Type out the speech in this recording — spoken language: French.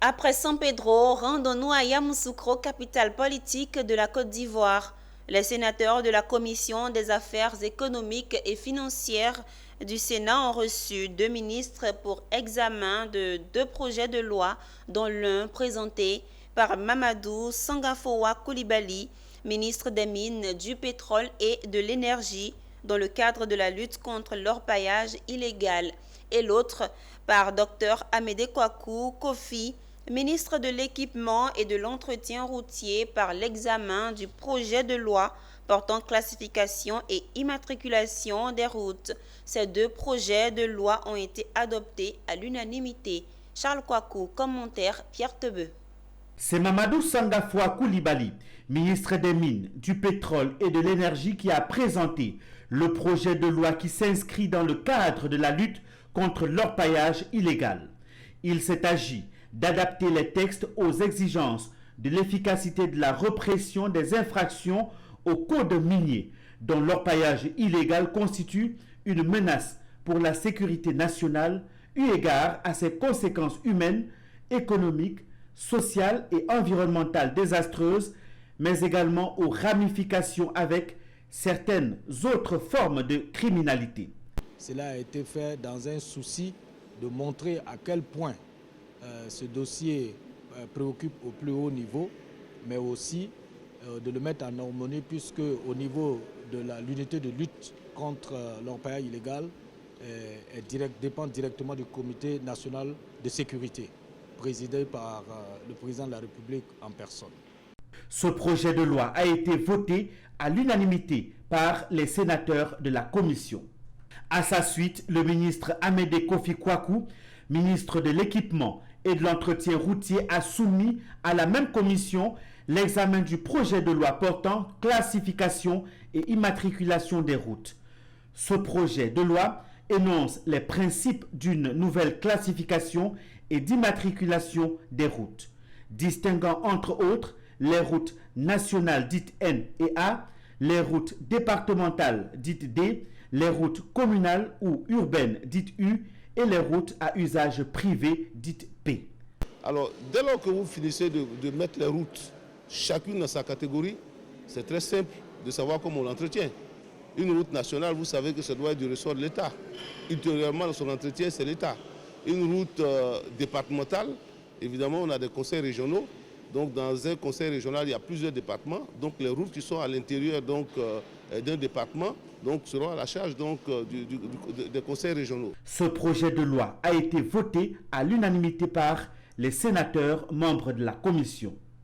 Après San Pedro, rendons-nous à Yamoussoukro, capitale politique de la Côte d'Ivoire. Les sénateurs de la Commission des affaires économiques et financières du Sénat ont reçu deux ministres pour examen de deux projets de loi, dont l'un présenté par Mamadou Sangafowa Koulibaly, ministre des Mines, du Pétrole et de l'Énergie, dans le cadre de la lutte contre l'orpaillage illégal, et l'autre par Dr Amédée Kouakou Kofi, ministre de l'Équipement et de l'Entretien routier, par l'examen du projet de loi portant classification et immatriculation des routes. Ces deux projets de loi ont été adoptés à l'unanimité. Charles Kouakou, commentaire Pierre Tebeu. C'est Mamadou Sangafoua Koulibaly, ministre des Mines, du Pétrole et de l'Énergie, qui a présenté le projet de loi qui s'inscrit dans le cadre de la lutte contre l'orpaillage illégal. Il s'est agi d'adapter les textes aux exigences de l'efficacité de la répression des infractions au code minier, dont l'orpaillage illégal constitue une menace pour la sécurité nationale, eu égard à ses conséquences humaines, économiques, sociales et environnementales désastreuses, mais également aux ramifications avec certaines autres formes de criminalité. Cela a été fait dans un souci de montrer à quel point ce dossier préoccupe au plus haut niveau, mais aussi de le mettre en harmonie, puisque au niveau de l'unité de lutte contre l'orpaillage illégal dépend directement du Comité national de sécurité, présidé par le président de la République en personne. Ce projet de loi a été voté à l'unanimité par les sénateurs de la Commission. À sa suite, le ministre Amédée Kofi Kouakou, ministre de l'Équipement et de l'Entretien routier, a soumis à la même commission l'examen du projet de loi portant classification et immatriculation des routes. Ce projet de loi énonce les principes d'une nouvelle classification et d'immatriculation des routes, distinguant entre autres les routes nationales dites N et A, les routes départementales dites D, les routes communales ou urbaines dites U et les routes à usage privé dites P. Alors, dès lors que vous finissez de mettre les routes, chacune dans sa catégorie, c'est très simple de savoir comment on l'entretient. Une route nationale, vous savez que ça doit être du ressort de l'État. Ultérieurement, dans son entretien, c'est l'État. Une route départementale, évidemment, on a des conseils régionaux. Donc, dans un conseil régional, il y a plusieurs départements. Donc, les routes qui sont à l'intérieur d'un département seront à la charge des conseils régionaux. Ce projet de loi a été voté à l'unanimité par les sénateurs membres de la Commission.